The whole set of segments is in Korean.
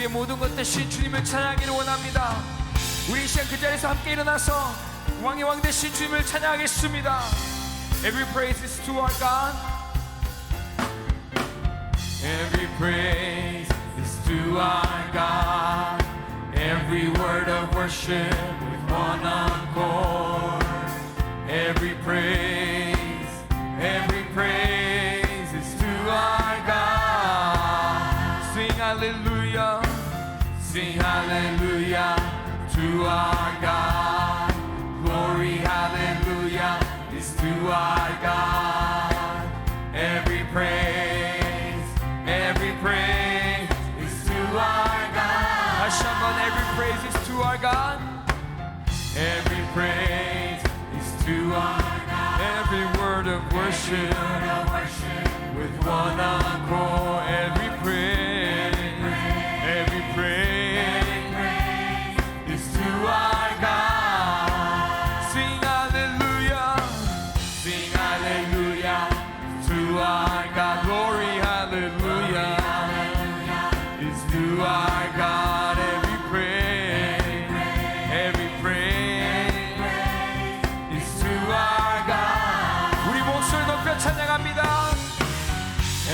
우리의 모든 것 대신 주님을 찬양하기를 원합니다. 우리 이 시간 그 자리에서 함께 일어나서 왕의 왕 대신 주님을 찬양하겠습니다. Every praise is to our God. Every praise is to our God. Every word of worship with one accord. Every praise is to our God. Sing hallelujah, sing hallelujah to our God. Glory hallelujah is to our God. Every praise is to our God. 다시 한번 every praise is to our God. Every praise is to our God. Every word of worship with one accord. Every praise is to our God. Sing hallelujah to our God. Glory hallelujah is to our God. Every praise is to our God. 우리 목소리 높여 찬양합니다.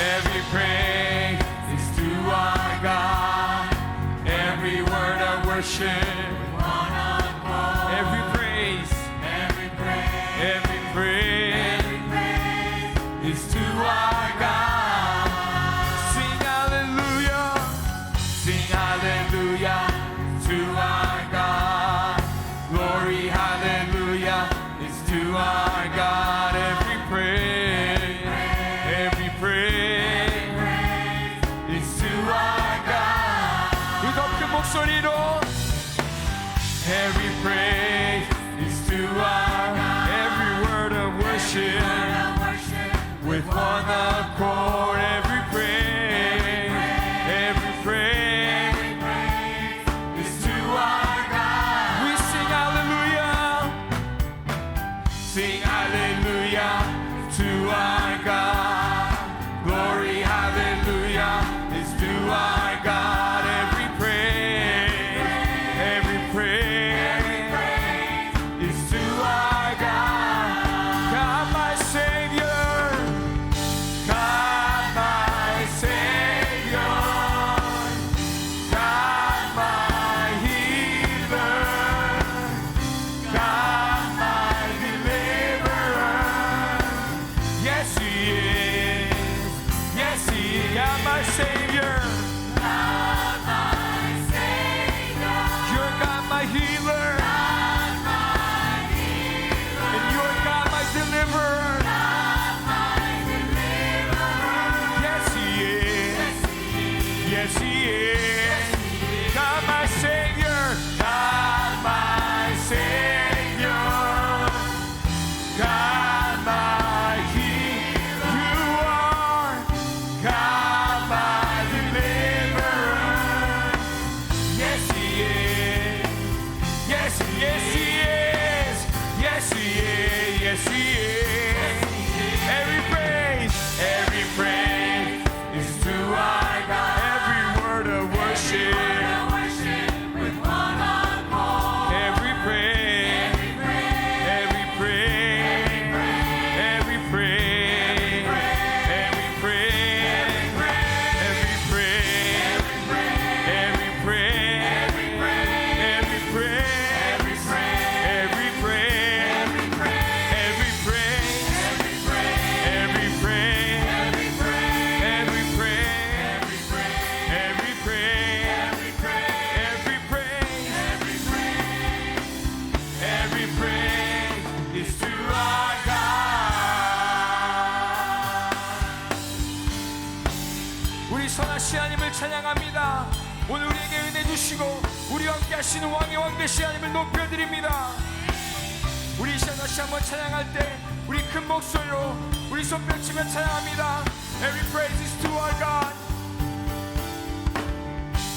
Every praise is to our God. Every word of worship. Every praise is to our God. Sing hallelujah to our God. Glory hallelujah is to our God. Every praise is to our God. 이 더 큰 목소리로 Every praise is to our God. Every word of worship with one accord. Every praise is to our God. We sing hallelujah to our God. Glory hallelujah is to our God. Every praise is to our God. God my Savior, God my Savior, God my healer, God my deliverer. Yes He is, God my Savior, you're God my healer, and you're God my deliverer. Yes, He is. God, my Savior. God, my Savior. God, my healer. You are God, my deliverer. Yes, He is. Yes, He is. Yes, He is. Yes, He is. Every praise is to our God. Every word of worship with one accord. Every praise is to our God. 우리 선하신 하나님을 찬양합니다. 오늘 우리에게 은혜 주시고 우리와 함께 하시는 왕의 왕 되신 하나님을 높여드립니다. 우리 이 시간 다시 한번 찬양할 때 우리 큰 목소리로 우리 손뼉치며 찬양합니다. Every praise is to our God.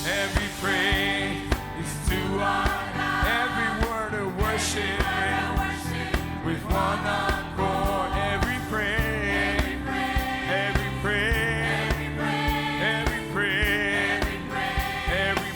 Every praise is to our God. Every word of worship with one accord. Every praise, every praise, every praise, every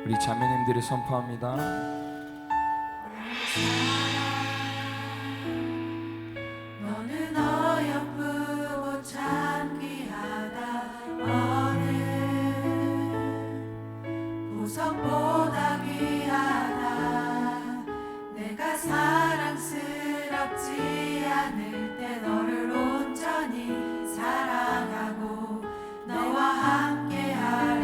우리 자매님들이 선포합니다. 너는 어여쁘고 참 귀하다. 어느 보석보다 귀하다. 내가 사랑스럽지 않을 때 너를 온전히 사랑하고 너와 함께하려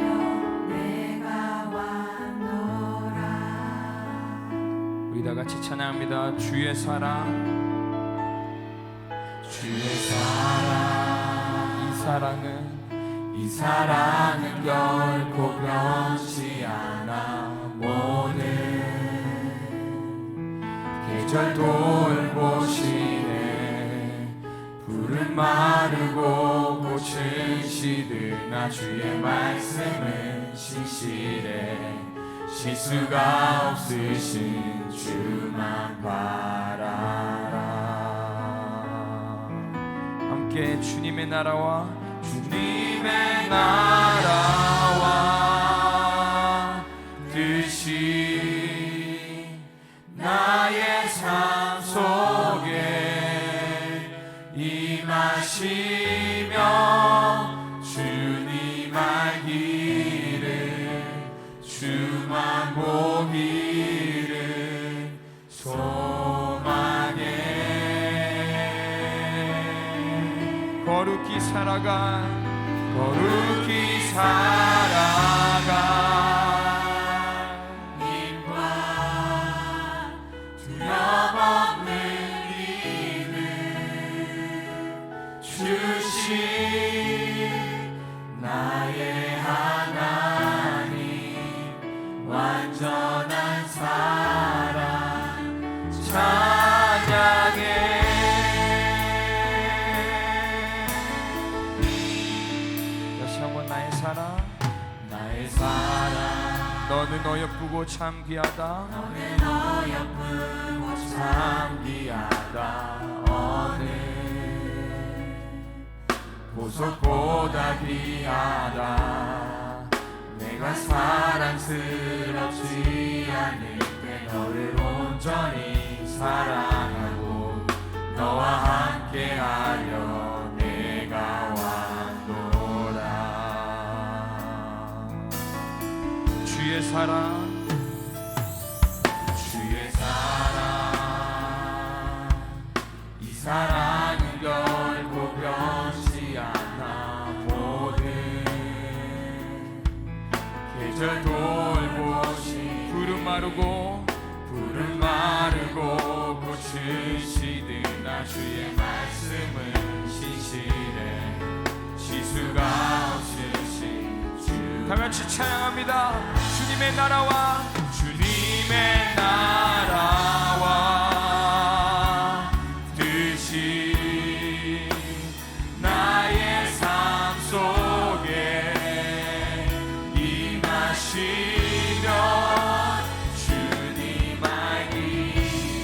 내가 왔노라. 우리 다 같이 찬양합니다. 주의 사랑, 주의 사랑, 이 사랑은 결코 변치 않아. 모든 계절 돌보시네. 푸른 마르고 꽃은 시드나 주의 말씀은 신실해. 실수가 없으신 주만 바라라. 함께 주님의 나라와 주님의 나라와 뜻이 나의 삶 속에 임하시며 주님 알기를 주만 보기를 소망해. 거룩히 살아가 힘과 두려움 없는 믿음 주신 나의 하나님. 완전한 사랑 찬양해. 다시 한번 나의 사랑, 너는 어여쁘고 참 귀하다. 너는 어여쁘고 참 귀하다. 어느 보석보다 귀하다. 내가 사랑스럽지 않을 때 너를 온전히 사랑하고 너와 함께하려 내가 왔노라. 주의 사랑, 이 사랑은 결코 변치 않아. 모든 계절 돌보시. 푸른 마르고 꽃은 시드나 주의 말씀은 신실해. 실수가 없으신 주. 다 같이 찬양합니다. 주님의 나라와 뜻이 나의 삶 속에 임하시며 주님 알기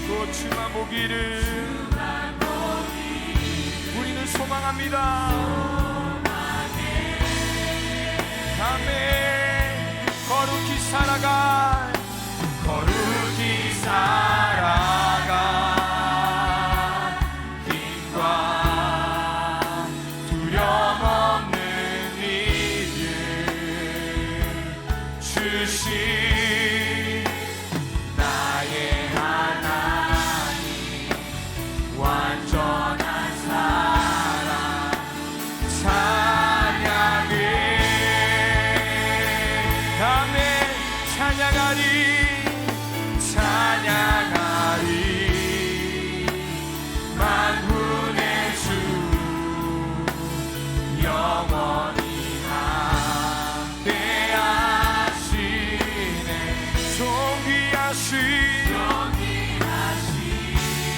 또 주만 보기를 우리는 소망합니다. 아멘. 거룩히 살아가 힘과 두려움 없는 믿음 주신 나의 하나님. 완전한 사랑 찬양해. 아멘. 찬양하리 만군의 주 영원히 함께하시네. 존귀하신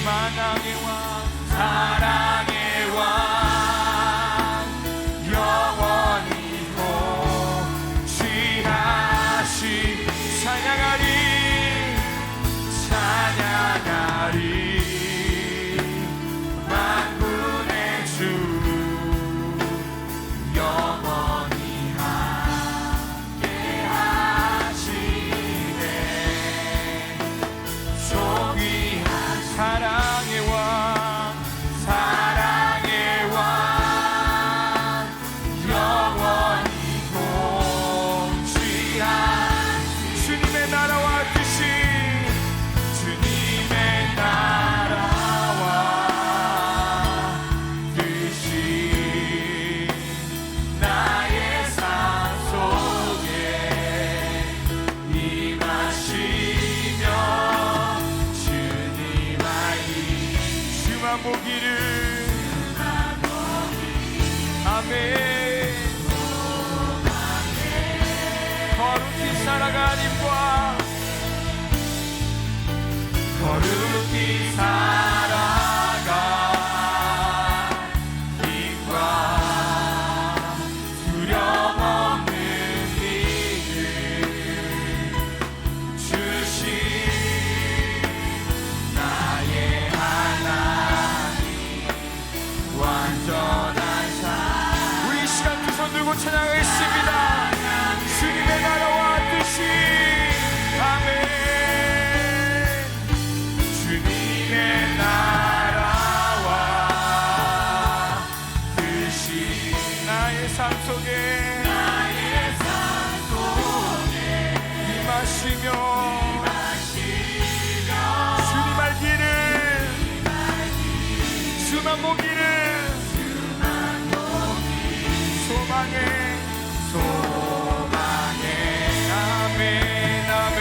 만왕의 왕 사랑의 왕 영원히 통치하시. 찬양하리 만군의 주 영원히 함께하시네. 거룩히 살아가 힘과 두려움 없는 믿음 주신 나의 하나님 완전한 삶. 우리 이 시간 두 손 들고 찬양하겠습니다. 주님의 나라와 뜻이 아멘. 주님의 나라와 뜻이 나의 삶 속에 임하시며 주님 알기를 주만 보기를 소망해 아멘 아멘.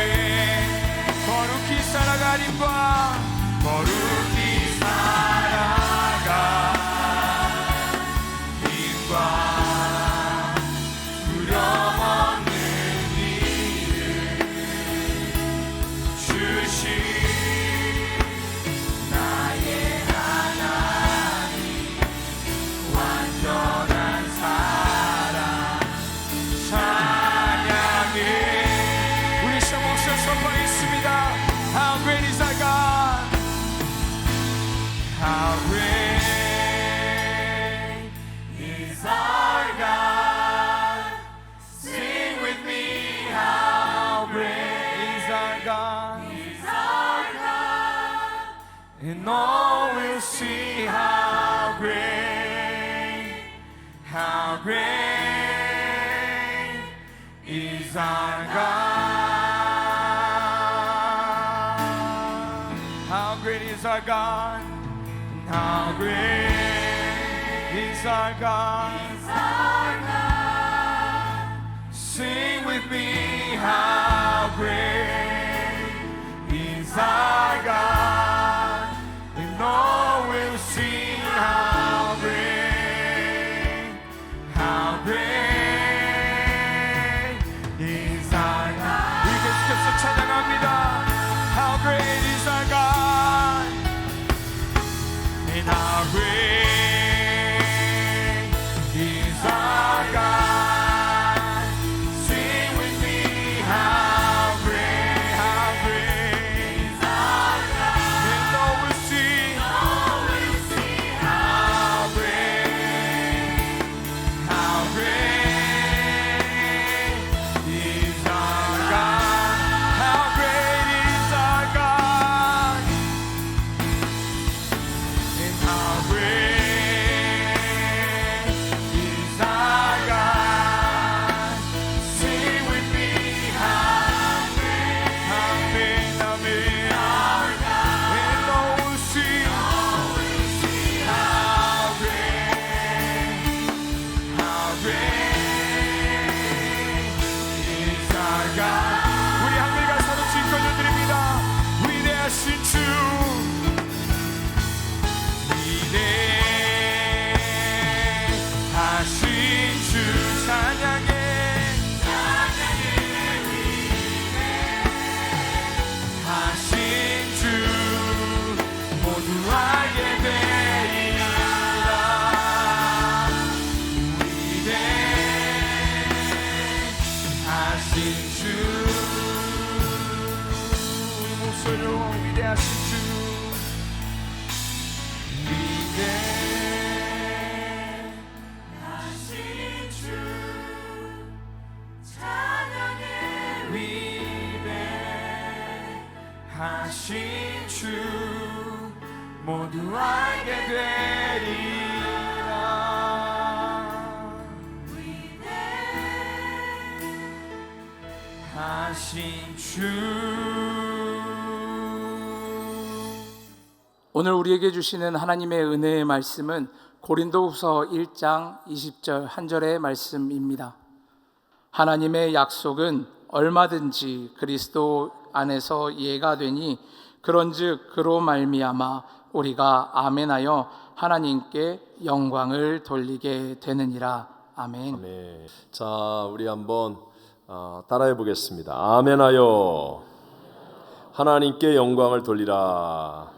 거룩히 살아가림과 거룩히 살아가 힘과 두려움 없는 믿음 주신 나의 하나님 완전한 사랑 찬양해. 우리 시험 목소리 선포하겠습니다. How great is our God? How great is our God? Sing with me, how great is our God? And all will see how great is our God. How great is our God? How great is our God? Sing with me, how great is our God? And all will see how great is our God. 우리 계속해서 찬양합니다. How great is our God? And how great is our God? Sing with me, how great is our God? And all will see how great is our God. How great is our God? And how great is our God? Sing with me, how great, amen. And all will see how great is our God. 우리 한글 가사로 짓거려드립니다. 위대하신 주, 위대하신 주 찬양해. 위대하신 주 모두 알게 되리라. 위대하신 주 우리 목소리로 위대하신 주 위대하신 주 모두 알게 되리라. 위대하신 주. 오늘 우리에게 주시는 하나님의 은혜의 말씀은 고린도후서 1장 20절 한 절의 말씀입니다. 하나님의 약속은 얼마든지 그리스도 안에서 이해가 되니 그런즉 그로 말미암아 우리가 아멘하여 하나님께 영광을 돌리게 되느니라. 아멘. 네. 자, 우리 한번 따라해 보겠습니다. 아멘하여 하나님께 영광을 돌리라.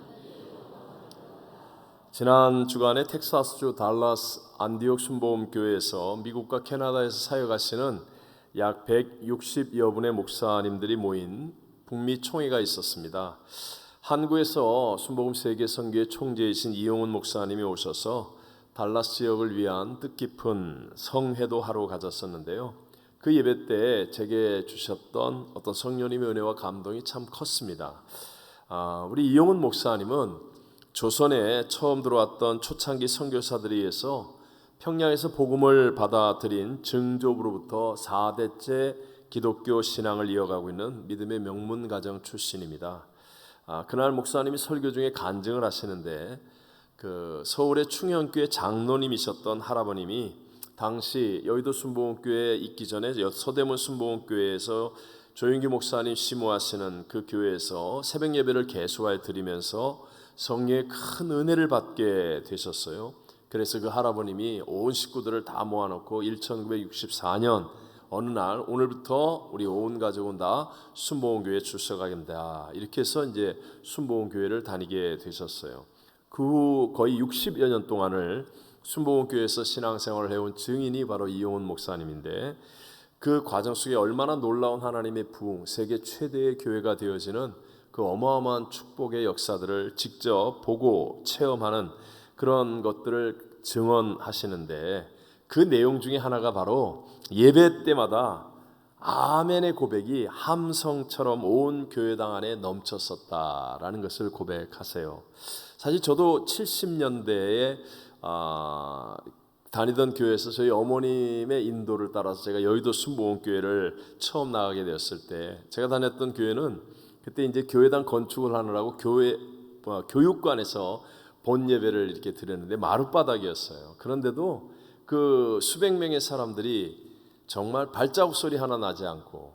지난 주간에 텍사스주 달라스 안디옥 순복음교회에서 미국과 캐나다에서 사역하시는 약 160여 분의 목사님들이 모인 북미 총회가 있었습니다. 한국에서 순복음 세계 선교회 총재이신 이용훈 목사님이 오셔서 달라스 지역을 위한 뜻깊은 성회도 하러 가졌었는데요. 그 예배 때 제게 주셨던 어떤 성령님의 은혜와 감동이 참 컸습니다. 우리 이용훈 목사님은 조선에 처음 들어왔던 초창기 선교사들에 의해서 평양에서 복음을 받아들인 증조부로부터 4대째 기독교 신앙을 이어가고 있는 믿음의 명문 가정 출신입니다. 그날 목사님이 설교 중에 간증을 하시는데 그 서울의 충현교회 장로님이셨던 할아버님이 당시 여의도 순복음교회에 있기 전에 서대문 순복음교회에서 조윤기 목사님 심호하시는 그 교회에서 새벽 예배를 개수하여 드리면서 성령의 큰 은혜를 받게 되셨어요. 그래서 그 할아버님이 온 식구들을 다 모아놓고 1964년 어느 날 오늘부터 우리 온 가족은 다 순복음교회에 출석하겠다 이렇게 해서 이제 순복음교회를 다니게 되셨어요. 그 후 거의 60여 년 동안을 순복음교회에서 신앙생활을 해온 증인이 바로 이용훈 목사님인데 그 과정 속에 얼마나 놀라운 하나님의 부흥, 세계 최대의 교회가 되어지는 그 어마어마한 축복의 역사들을 직접 보고 체험하는 그런 것들을 증언하시는데 그 내용 중에 하나가 바로 예배 때마다 아멘의 고백이 함성처럼 온 교회당 안에 넘쳤었다라는 것을 고백하세요. 사실 저도 70년대에 다니던 교회에서 저희 어머님의 인도를 따라서 제가 여의도 순복음교회를 처음 나가게 되었을 때 제가 다녔던 교회는 그때 이제 교회당 건축을 하느라고 교육관에서 본 예배를 이렇게 드렸는데 마룻바닥이었어요. 그런데도 그 수백 명의 사람들이 정말 발자국 소리 하나 나지 않고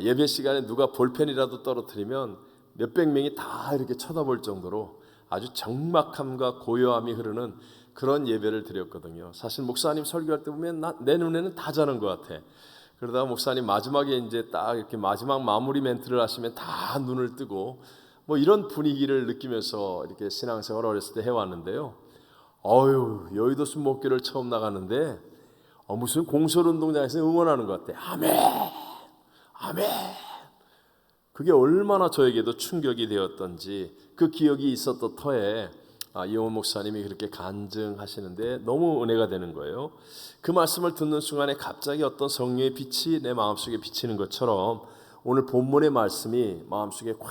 예배 시간에 누가 볼펜이라도 떨어뜨리면 몇백 명이 다 이렇게 쳐다볼 정도로 아주 적막함과 고요함이 흐르는 그런 예배를 드렸거든요. 사실 목사님 설교할 때 보면 내 눈에는 다 자는 것 같아. 그러다가 목사님 마지막에 이제 딱 이렇게 마지막 마무리 멘트를 하시면 다 눈을 뜨고 뭐 이런 분위기를 느끼면서 이렇게 신앙생활을 어렸을 때 해왔는데요. 여의도 순복음교회를 처음 나가는데 무슨 공설운동장에서 응원하는 것 같아. 아멘, 아멘. 그게 얼마나 저에게도 충격이 되었던지 그 기억이 있었던 터에 이용훈 목사님이 그렇게 간증하시는데 너무 은혜가 되는 거예요. 그 말씀을 듣는 순간에 갑자기 어떤 성령의 빛이 내 마음속에 비치는 것처럼 오늘 본문의 말씀이 마음속에 꽉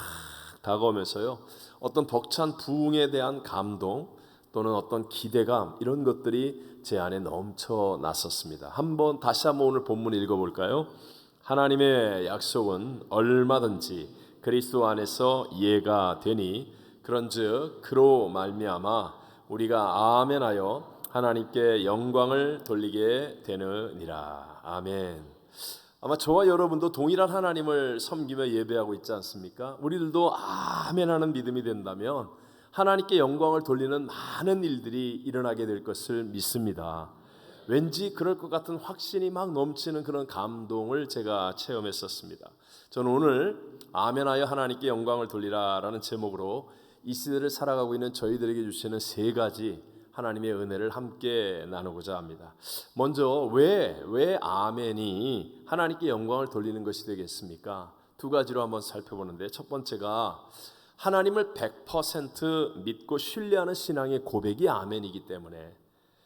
다가오면서요. 어떤 벅찬 부흥에 대한 감동 또는 어떤 기대감 이런 것들이 제 안에 넘쳐났었습니다. 다시 한번 오늘 본문 읽어볼까요? 하나님의 약속은 얼마든지 그리스도 안에서 이해가 되니 그런즉 그로 말미암아 우리가 아멘하여 하나님께 영광을 돌리게 되느니라. 아멘. 아마 저와 여러분도 동일한 하나님을 섬기며 예배하고 있지 않습니까? 우리들도 아멘하는 믿음이 된다면 하나님께 영광을 돌리는 많은 일들이 일어나게 될 것을 믿습니다. 왠지 그럴 것 같은 확신이 막 넘치는 그런 감동을 제가 체험했었습니다. 저는 오늘 아멘하여 하나님께 영광을 돌리라라는 제목으로 이 시대를 살아가고 있는 저희들에게 주시는 세 가지 하나님의 은혜를 함께 나누고자 합니다. 먼저 왜 아멘이 하나님께 영광을 돌리는 것이 되겠습니까? 두 가지로 한번 살펴보는데 첫 번째가 하나님을 100% 믿고 신뢰하는 신앙의 고백이 아멘이기 때문에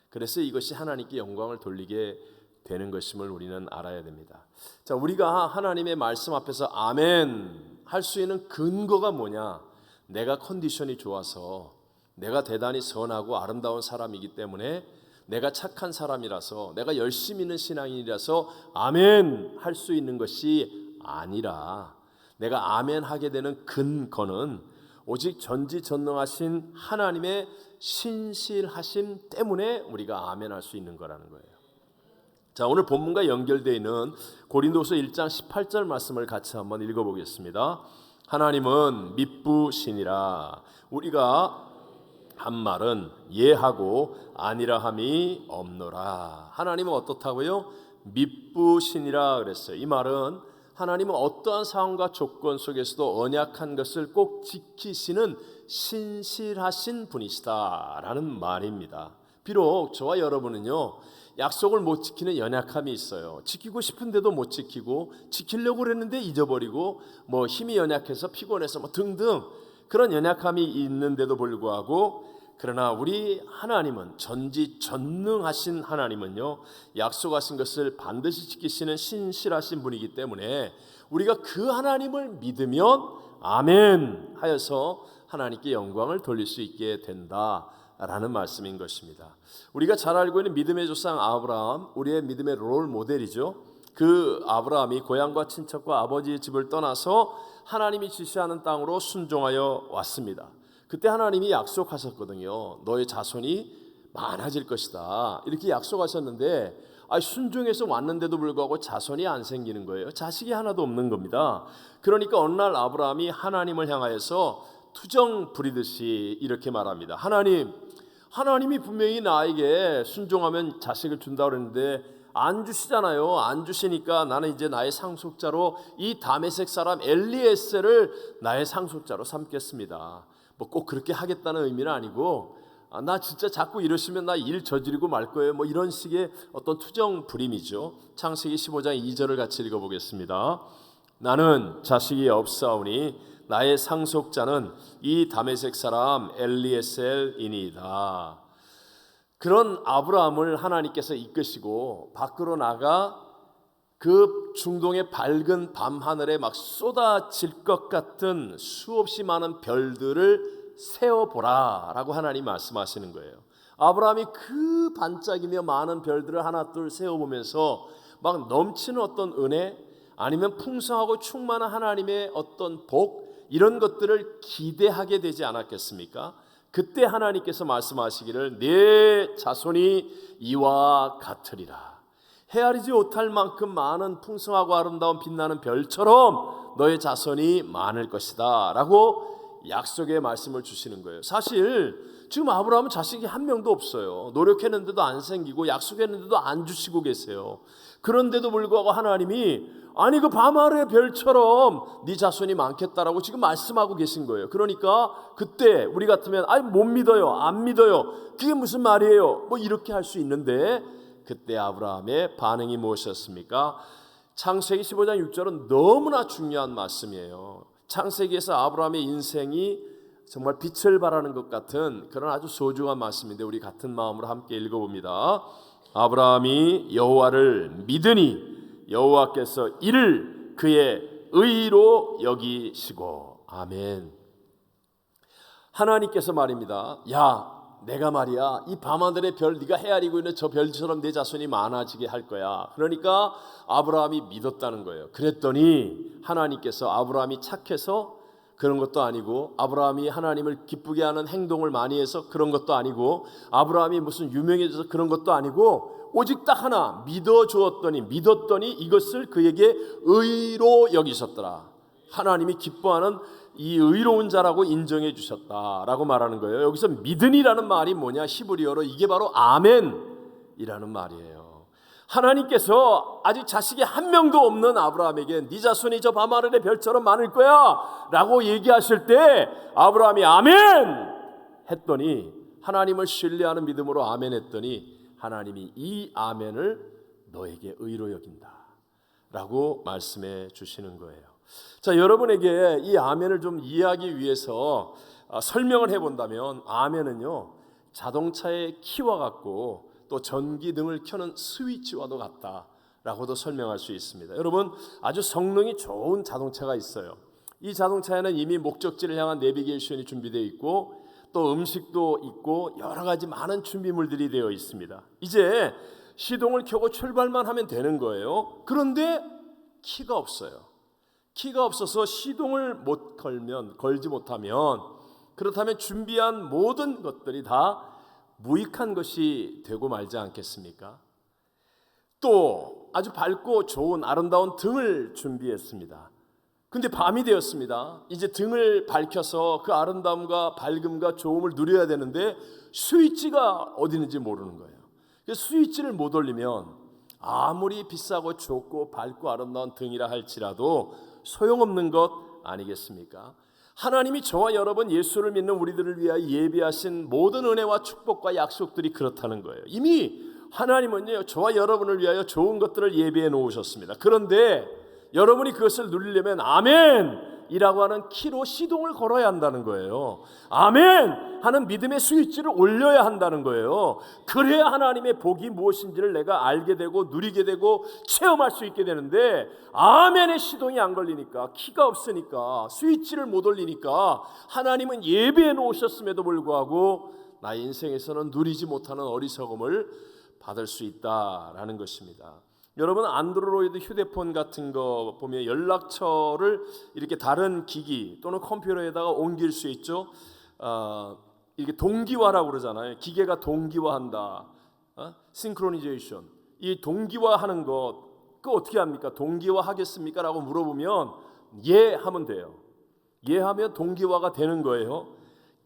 그래서 이것이 하나님께 영광을 돌리게 되는 것임을 우리는 알아야 됩니다. 자, 우리가 하나님의 말씀 앞에서 아멘 할 수 있는 근거가 뭐냐? 내가 컨디션이 좋아서 내가 대단히 선하고 아름다운 사람이기 때문에 내가 착한 사람이라서 내가 열심히 있는 신앙인이라서 아멘 할 수 있는 것이 아니라 내가 아멘 하게 되는 근거는 오직 전지전능하신 하나님의 신실하심 때문에 우리가 아멘 할 수 있는 거라는 거예요. 자, 오늘 본문과 연결되어 있는 고린도서 1장 18절 말씀을 같이 한번 읽어보겠습니다. 하나님은 미쁘시니라. 우리가 한 말은 예하고 아니라 함이 없노라. 하나님은 어떻다고요? 미쁘시니라 그랬어요. 이 말은 하나님은 어떠한 상황과 조건 속에서도 언약한 것을 꼭 지키시는 신실하신 분이시다라는 말입니다. 비록 저와 여러분은요, 약속을 못 지키는 연약함이 있어요. 지키고 싶은데도 못 지키고, 지키려고 그랬는데 잊어버리고, 뭐 힘이 연약해서 피곤해서 뭐 등등 그런 연약함이 있는데도 불구하고, 그러나 우리 하나님은, 전지전능하신 하나님은요, 약속하신 것을 반드시 지키시는 신실하신 분이기 때문에 우리가 그 하나님을 믿으면 아멘 하여서 하나님께 영광을 돌릴 수 있게 된다라는 말씀인 것입니다. 우리가 잘 알고 있는 믿음의 조상 아브라함, 우리의 믿음의 롤 모델이죠. 그 아브라함이 고향과 친척과 아버지의 집을 떠나서 하나님이 지시하는 땅으로 순종하여 왔습니다. 그때 하나님이 약속하셨거든요. 너의 자손이 많아질 것이다, 이렇게 약속하셨는데 순종해서 왔는데도 불구하고 자손이 안 생기는 거예요. 자식이 하나도 없는 겁니다. 그러니까 어느 날 아브라함이 하나님을 향하여서 투정 부리듯이 이렇게 말합니다. 하나님이 분명히 나에게 순종하면 자식을 준다고 그랬는데 안 주시잖아요. 안 주시니까 나는 이제 나의 상속자로 이 다메섹 사람 엘리에셀을 나의 상속자로 삼겠습니다. 뭐 꼭 그렇게 하겠다는 의미는 아니고, 나 진짜 자꾸 이러시면 나 일 저지르고 말 거예요, 뭐 이런 식의 어떤 투정 부림이죠. 창세기 15장 2절을 같이 읽어보겠습니다. 나는 자식이 없사오니 나의 상속자는 이 다메섹 사람 엘리에셀이니이다. 그런 아브라함을 하나님께서 이끄시고 밖으로 나가 그 중동의 밝은 밤하늘에 막 쏟아질 것 같은 수없이 많은 별들을 세어보라 라고 하나님 말씀하시는 거예요. 아브라함이 그 반짝이며 많은 별들을 하나 둘 세어보면서 막 넘치는 어떤 은혜, 아니면 풍성하고 충만한 하나님의 어떤 복, 이런 것들을 기대하게 되지 않았겠습니까? 그때 하나님께서 말씀하시기를 내 자손이 이와 같으리라. 헤아리지 못할 만큼 많은 풍성하고 아름다운 빛나는 별처럼 너의 자손이 많을 것이다 라고 약속의 말씀을 주시는 거예요. 사실 지금 아브라함은 자식이 한 명도 없어요. 노력했는데도 안 생기고 약속했는데도 안 주시고 계세요. 그런데도 불구하고 하나님이 아니 그 밤하늘의 별처럼 네 자손이 많겠다라고 지금 말씀하고 계신 거예요. 그러니까 그때 우리 같으면 아니 못 믿어요, 안 믿어요, 그게 무슨 말이에요, 뭐 이렇게 할 수 있는데, 그때 아브라함의 반응이 무엇이었습니까? 창세기 15장 6절은 너무나 중요한 말씀이에요. 창세기에서 아브라함의 인생이 정말 빛을 발하는 것 같은 그런 아주 소중한 말씀인데 우리 같은 마음으로 함께 읽어봅니다. 아브라함이 여호와를 믿으니 여호와께서 이를 그의 의로 여기시고. 아멘. 하나님께서 말입니다. 야, 내가 말이야 이 밤하늘의 별, 네가 헤아리고 있는 저 별처럼 내 자손이 많아지게 할 거야. 그러니까 아브라함이 믿었다는 거예요. 그랬더니 하나님께서 아브라함이 착해서 그런 것도 아니고, 아브라함이 하나님을 기쁘게 하는 행동을 많이 해서 그런 것도 아니고, 아브라함이 무슨 유명해져서 그런 것도 아니고, 오직 딱 하나 믿었더니 이것을 그에게 의로 여기셨더라. 하나님이 기뻐하는 이 의로운 자라고 인정해 주셨다라고 말하는 거예요. 여기서 믿으니라는 말이 뭐냐? 히브리어로 이게 바로 아멘이라는 말이에요. 하나님께서 아직 자식이 한 명도 없는 아브라함에게 네 자손이 저 밤하늘의 별처럼 많을 거야 라고 얘기하실 때 아브라함이 아멘 했더니, 하나님을 신뢰하는 믿음으로 아멘 했더니 하나님이 이 아멘을 너에게 의로 여긴다 라고 말씀해 주시는 거예요. 자, 여러분에게 이 아멘을 좀 이해하기 위해서 설명을 해본다면, 아멘은요 자동차의 키와 같고 또 전기등을 켜는 스위치와도 같다라고도 설명할 수 있습니다. 여러분, 아주 성능이 좋은 자동차가 있어요. 이 자동차에는 이미 목적지를 향한 내비게이션이 준비되어 있고 또 음식도 있고 여러 가지 많은 준비물들이 되어 있습니다. 이제 시동을 켜고 출발만 하면 되는 거예요. 그런데 키가 없어요. 키가 없어서 시동을 걸지 못하면, 그렇다면 준비한 모든 것들이 다 무익한 것이 되고 말지 않겠습니까? 또 아주 밝고 좋은 아름다운 등을 준비했습니다. 근데 밤이 되었습니다. 이제 등을 밝혀서 그 아름다움과 밝음과 좋음을 누려야 되는데 스위치가 어디 있는지 모르는 거예요. 스위치를 못 올리면 아무리 비싸고 좋고 밝고 아름다운 등이라 할지라도 소용없는 것 아니겠습니까? 하나님이 저와 여러분 예수를 믿는 우리들을 위하여 예비하신 모든 은혜와 축복과 약속들이 그렇다는 거예요. 이미 하나님은요, 저와 여러분을 위하여 좋은 것들을 예비해 놓으셨습니다. 그런데 여러분이 그것을 누리려면 아멘! 이라고 하는 키로 시동을 걸어야 한다는 거예요. 아멘! 하는 믿음의 스위치를 올려야 한다는 거예요. 그래야 하나님의 복이 무엇인지를 내가 알게 되고 누리게 되고 체험할 수 있게 되는데, 아멘의 시동이 안 걸리니까, 키가 없으니까, 스위치를 못 올리니까 하나님은 예비해 놓으셨음에도 불구하고 나의 인생에서는 누리지 못하는 어리석음을 받을 수 있다라는 것입니다. 여러분, 안드로이드 휴대폰 같은 거 보면 연락처를 이렇게 다른 기기 또는 컴퓨터에다가 옮길 수 있죠. 이게 동기화라고 그러잖아요. 기계가 동기화한다. 싱크로니제이션. 이 동기화하는 것, 그거 어떻게 합니까? 동기화 하겠습니까? 라고 물어보면 예 하면 돼요. 예 하면 동기화가 되는 거예요.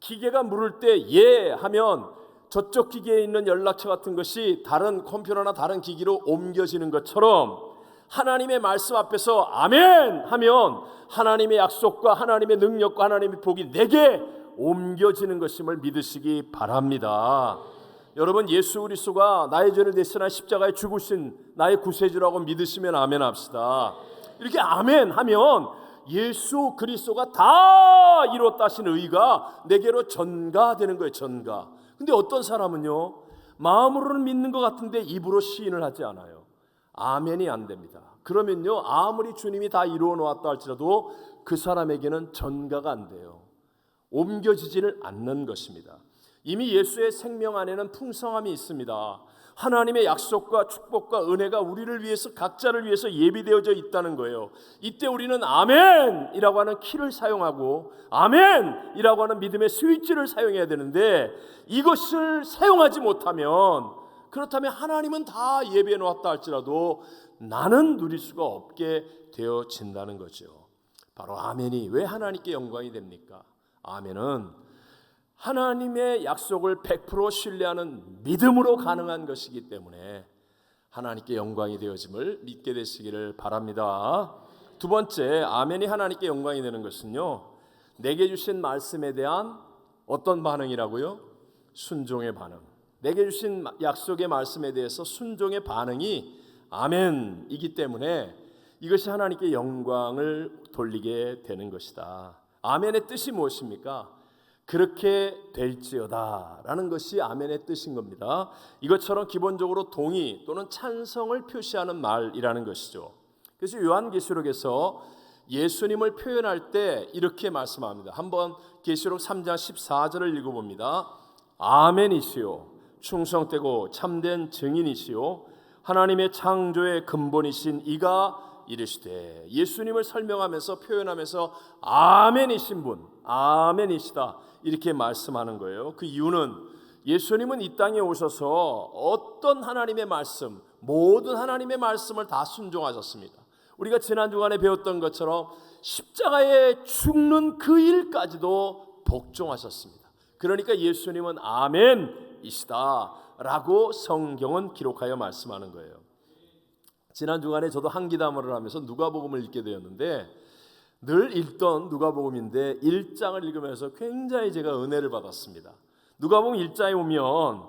기계가 물을 때 예 하면 저쪽 기계에 있는 연락처 같은 것이 다른 컴퓨터나 다른 기기로 옮겨지는 것처럼 하나님의 말씀 앞에서 아멘 하면 하나님의 약속과 하나님의 능력과 하나님의 복이 내게 옮겨지는 것임을 믿으시기 바랍니다. 여러분, 예수 그리스도가 나의 죄를 대신하여 십자가에 죽으신 나의 구세주라고 믿으시면 아멘 합시다. 이렇게 아멘 하면 예수 그리스도가 다 이뤘다 하신 의가 내게로 전가되는 거예요. 전가. 근데 어떤 사람은요, 마음으로는 믿는 것 같은데 입으로 시인을 하지 않아요. 아멘이 안 됩니다. 그러면요, 아무리 주님이 다 이루어 놓았다 할지라도 그 사람에게는 전가가 안 돼요. 옮겨지지를 않는 것입니다. 이미 예수의 생명 안에는 풍성함이 있습니다. 하나님의 약속과 축복과 은혜가 우리를 위해서, 각자를 위해서 예비되어져 있다는 거예요. 이때 우리는 아멘이라고 하는 키를 사용하고 아멘이라고 하는 믿음의 스위치를 사용해야 되는데, 이것을 사용하지 못하면, 그렇다면 하나님은 다 예비해 놓았다 할지라도 나는 누릴 수가 없게 되어진다는 거죠. 바로 아멘이 왜 하나님께 영광이 됩니까? 아멘은 하나님의 약속을 100% 신뢰하는 믿음으로 가능한 것이기 때문에 하나님께 영광이 되어짐을 믿게 되시기를 바랍니다. 두 번째, 아멘이 하나님께 영광이 되는 것은요, 내게 주신 말씀에 대한 어떤 반응이라고요? 순종의 반응. 내게 주신 약속의 말씀에 대해서 순종의 반응이 아멘이기 때문에 이것이 하나님께 영광을 돌리게 되는 것이다. 아멘의 뜻이 무엇입니까? 그렇게 될지어다 라는 것이 아멘의 뜻인 겁니다. 이것처럼 기본적으로 동의 또는 찬성을 표시하는 말이라는 것이죠. 그래서 요한계시록에서 예수님을 표현할 때 이렇게 말씀합니다. 한번 계시록 3장 14절을 읽어봅니다. 아멘이시요 충성되고 참된 증인이시요 하나님의 창조의 근본이신 이가 이르시되, 예수님을 설명하면서 표현하면서 아멘이신 분, 아멘이시다 이렇게 말씀하는 거예요. 그 이유는 예수님은 이 땅에 오셔서 어떤 하나님의 말씀, 모든 하나님의 말씀을 다 순종하셨습니다. 우리가 지난 주간에 배웠던 것처럼 십자가에 죽는 그 일까지도 복종하셨습니다. 그러니까 예수님은 아멘이시다 라고 성경은 기록하여 말씀하는 거예요. 지난 주간에 저도 한기담을 하면서 누가복음을 읽게 되었는데, 늘 읽던 누가복음인데 1장을 읽으면서 굉장히 제가 은혜를 받았습니다. 누가복음 1장에 보면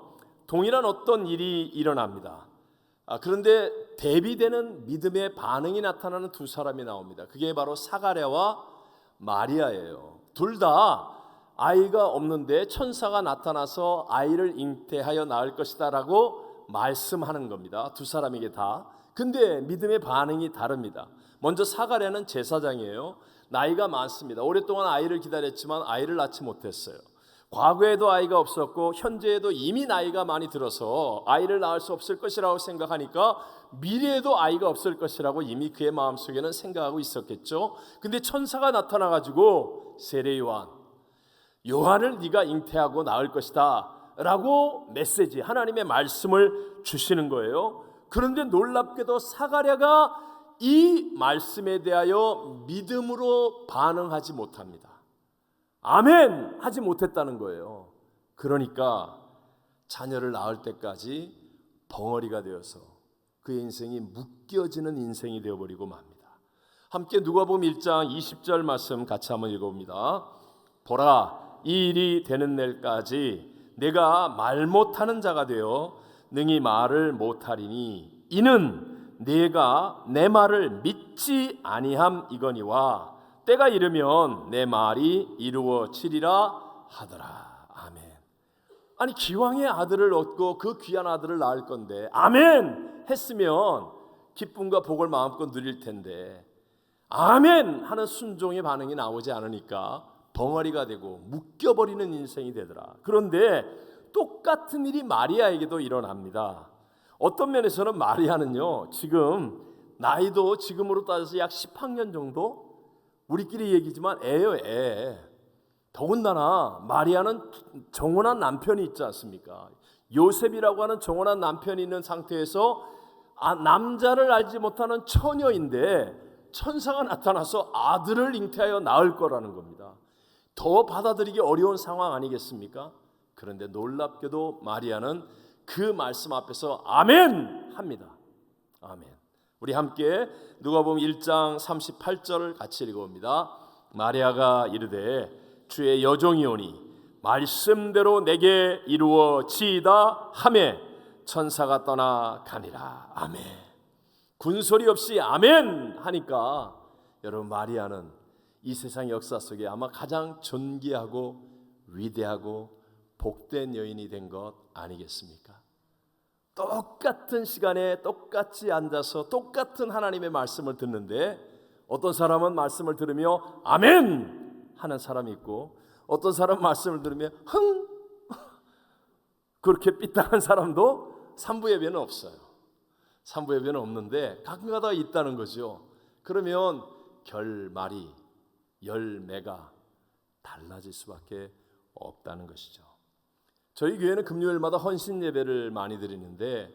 동일한 어떤 일이 일어납니다. 그런데 대비되는 믿음의 반응이 나타나는 두 사람이 나옵니다. 그게 바로 사가랴와 마리아예요. 둘 다 아이가 없는데 천사가 나타나서 아이를 잉태하여 낳을 것이다 라고 말씀하는 겁니다. 두 사람에게 다. 근데 믿음의 반응이 다릅니다. 먼저 사가랴는 제사장이에요. 나이가 많습니다. 오랫동안 아이를 기다렸지만 아이를 낳지 못했어요. 과거에도 아이가 없었고 현재에도 이미 나이가 많이 들어서 아이를 낳을 수 없을 것이라고 생각하니까 미래에도 아이가 없을 것이라고 이미 그의 마음속에는 생각하고 있었겠죠. 근데 천사가 나타나가지고 세례 요한을 네가 잉태하고 낳을 것이다 라고 메시지, 하나님의 말씀을 주시는 거예요. 그런데 놀랍게도 사가랴가 이 말씀에 대하여 믿음으로 반응하지 못합니다. 아멘 하지 못했다는 거예요. 그러니까 자녀를 낳을 때까지 벙어리가 되어서 그의 인생이 묶여지는 인생이 되어버리고 맙니다. 함께 누가복음 1장 20절 말씀 같이 한번 읽어봅니다. 보라, 이 일이 되는 날까지 내가 말 못하는 자가 되어 능히 말을 못하리니 이는 내가 내 말을 믿지 아니함이거니와 때가 이르면 내 말이 이루어지리라 하더라. 아멘. 아니 기왕의 아들을 얻고 그 귀한 아들을 낳을 건데 아멘 했으면 기쁨과 복을 마음껏 누릴 텐데 아멘 하는 순종의 반응이 나오지 않으니까 벙어리가 되고 묶여버리는 인생이 되더라. 그런데 똑같은 일이 마리아에게도 일어납니다. 어떤 면에서는 마리아는요, 지금 나이도 지금으로 따져서 약 10학년 정도? 우리끼리 얘기지만 애요, 애. 더군다나 마리아는 정혼한 남편이 있지 않습니까? 요셉이라고 하는 정혼한 남편이 있는 상태에서 남자를 알지 못하는 처녀인데 천사가 나타나서 아들을 잉태하여 낳을 거라는 겁니다. 더 받아들이기 어려운 상황 아니겠습니까? 그런데 놀랍게도 마리아는 그 말씀 앞에서 아멘 합니다. 아멘. 우리 함께 누가복음 1장 38절을 같이 읽어봅니다. 마리아가 이르되 주의 여종이오니 말씀대로 내게 이루어지이다 하매 천사가 떠나 가니라. 아멘. 군소리 없이 아멘 하니까 여러분 마리아는 이 세상 역사 속에 아마 가장 존귀하고 위대하고 복된 여인이 된 것 아니겠습니까? 똑같은 시간에 똑같이 앉아서 똑같은 하나님의 말씀을 듣는데 어떤 사람은 말씀을 들으며 아멘 하는 사람이 있고 어떤 사람은 말씀을 들으며 흥 그렇게 삐딱한 사람도 삼부 예배는 없어요. 삼부 예배는 없는데 가끔가다 있다는 거죠. 그러면 결말이 열매가 달라질 수밖에 없다는 것이죠. 저희 교회는 금요일마다 헌신 예배를 많이 드리는데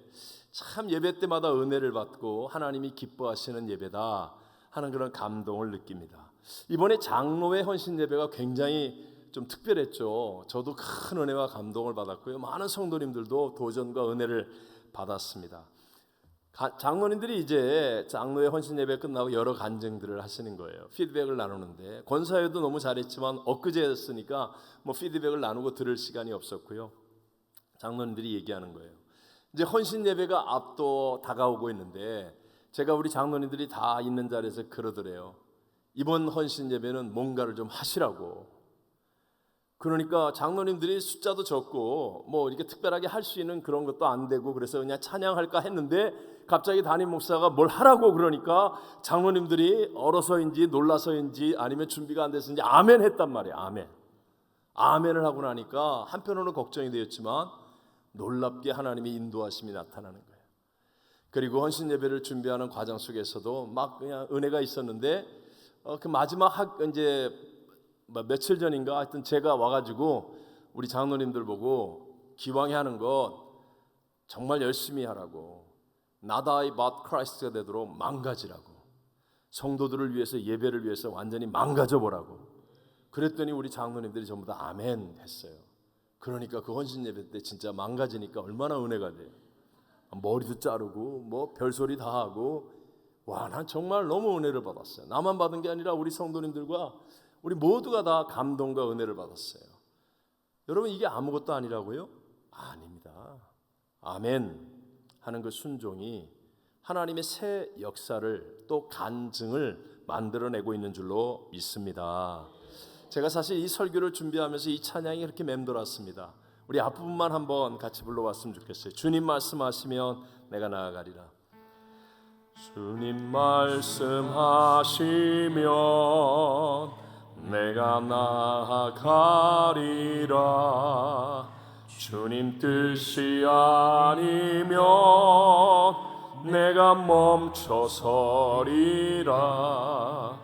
참 예배 때마다 은혜를 받고 하나님이 기뻐하시는 예배다 하는 그런 감동을 느낍니다. 이번에 장로회 헌신 예배가 굉장히 좀 특별했죠. 저도 큰 은혜와 감동을 받았고요. 많은 성도님들도 도전과 은혜를 받았습니다. 장로님들이 이제 장로회 헌신 예배 끝나고 여러 간증들을 하시는 거예요. 피드백을 나누는데 권사회도 너무 잘했지만 엊그제였으니까 뭐 피드백을 나누고 들을 시간이 없었고요. 장로님들이 얘기하는 거예요. 이제 헌신 예배가 앞도 다가오고 있는데 제가 우리 장로님들이 다 있는 자리에서 그러더래요. 이번 헌신 예배는 뭔가를 좀 하시라고. 그러니까 장로님들이 숫자도 적고 뭐 이렇게 특별하게 할 수 있는 그런 것도 안 되고 그래서 그냥 찬양할까 했는데 갑자기 담임 목사가 뭘 하라고 그러니까 장로님들이 얼어서인지 놀라서인지 아니면 준비가 안 돼서인지 아멘 했단 말이에요. 아멘. 아멘을 하고 나니까 한편으로는 걱정이 되었지만 놀랍게 하나님의 인도하심이 나타나는 거예요. 그리고 헌신 예배를 준비하는 과정 속에서도 막 그냥 은혜가 있었는데 그 마지막 이제 며칠 전인가 하여튼 제가 와가지고 우리 장로님들 보고 기왕에 하는 것 정말 열심히 하라고 Not I but Christ가 되도록 망가지라고 성도들을 위해서 예배를 위해서 완전히 망가져 보라고 그랬더니 우리 장로님들이 전부 다 아멘 했어요. 그러니까 그 헌신 예배 때 진짜 망가지니까 얼마나 은혜가 돼요. 머리도 자르고 뭐 별소리 다 하고 와, 난 정말 너무 은혜를 받았어요. 나만 받은 게 아니라 우리 성도님들과 우리 모두가 다 감동과 은혜를 받았어요. 여러분 이게 아무것도 아니라고요? 아닙니다. 아멘 하는 그 순종이 하나님의 새 역사를 또 간증을 만들어내고 있는 줄로 믿습니다. 제가 사실 이 설교를 준비하면서 이 찬양이 그렇게 맴돌았습니다. 우리 앞부분만 한번 같이 불러봤으면 좋겠어요. 주님 말씀하시면 내가 나아가리라. 주님 말씀하시면 내가 나아가리라. 주님 뜻이 아니면 내가 멈춰서리라.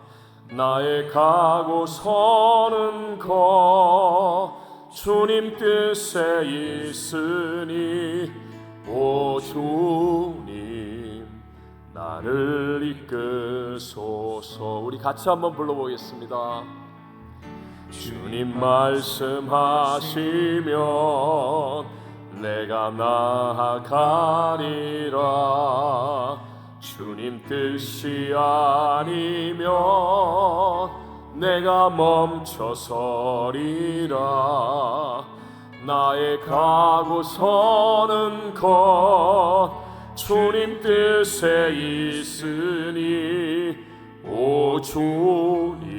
나의 가고 서는 것 주님 뜻에 있으니 오 주님 나를 이끄소서. 우리 같이 한번 불러보겠습니다. 주님 말씀하시면 내가 나아가리라. 주님 뜻이 아니면 내가 멈춰서리라. 나의 가고 서는 것 주님 뜻에 있으니 오 주님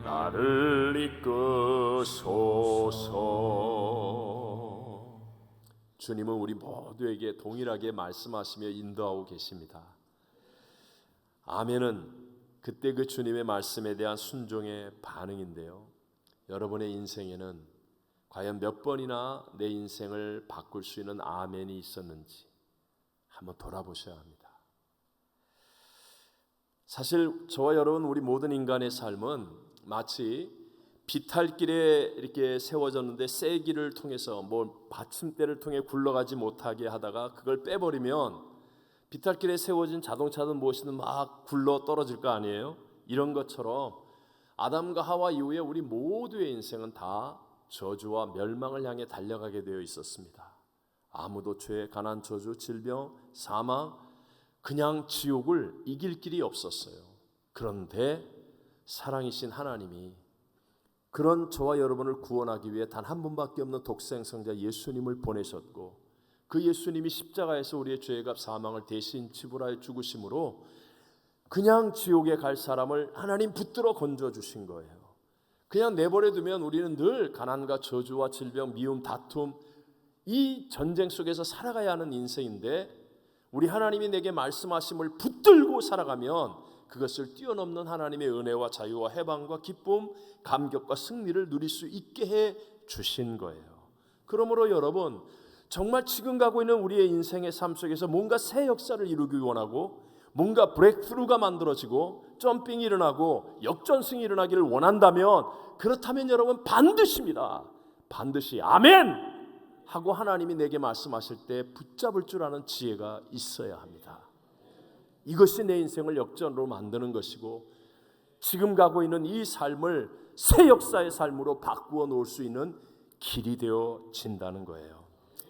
나를 이끄소서. 주님은 우리 모두에게 동일하게 말씀하시며 인도하고 계십니다. 아멘은 그때 그 주님의 말씀에 대한 순종의 반응인데요, 여러분의 인생에는 과연 몇 번이나 내 인생을 바꿀 수 있는 아멘이 있었는지 한번 돌아보셔야 합니다. 사실 저와 여러분, 우리 모든 인간의 삶은 마치 비탈길에 이렇게 세워졌는데 쐐기를 통해서 받침대를 통해 굴러가지 못하게 하다가 그걸 빼버리면 비탈길에 세워진 자동차든 무엇이든 막 굴러 떨어질 거 아니에요? 이런 것처럼 아담과 하와 이후에 우리 모두의 인생은 다 저주와 멸망을 향해 달려가게 되어 있었습니다. 아무도 죄, 가난, 저주, 질병, 사망, 그냥 지옥을 이길 길이 없었어요. 그런데 사랑이신 하나님이 그런 저와 여러분을 구원하기 위해 단 한 분밖에 없는 독생성자 예수님을 보내셨고, 그 예수님이 십자가에서 우리의 죄값 사망을 대신 지불하여 죽으심으로 그냥 지옥에 갈 사람을 하나님 붙들어 건져 주신 거예요. 그냥 내버려 두면 우리는 늘 가난과 저주와 질병, 미움, 다툼, 이 전쟁 속에서 살아가야 하는 인생인데, 우리 하나님이 내게 말씀하심을 붙들고 살아가면 그것을 뛰어넘는 하나님의 은혜와 자유와 해방과 기쁨, 감격과 승리를 누릴 수 있게 해 주신 거예요. 그러므로 여러분, 정말 지금 가고 있는 우리의 인생의 삶 속에서 뭔가 새 역사를 이루기 원하고, 뭔가 브레이크스루가 만들어지고 점핑이 일어나고 역전승이 일어나기를 원한다면, 그렇다면 여러분 반드시입니다. 반드시 아멘 하고 하나님이 내게 말씀하실 때 붙잡을 줄 아는 지혜가 있어야 합니다. 이것이 내 인생을 역전으로 만드는 것이고, 지금 가고 있는 이 삶을 새 역사의 삶으로 바꾸어 놓을 수 있는 길이 되어진다는 거예요.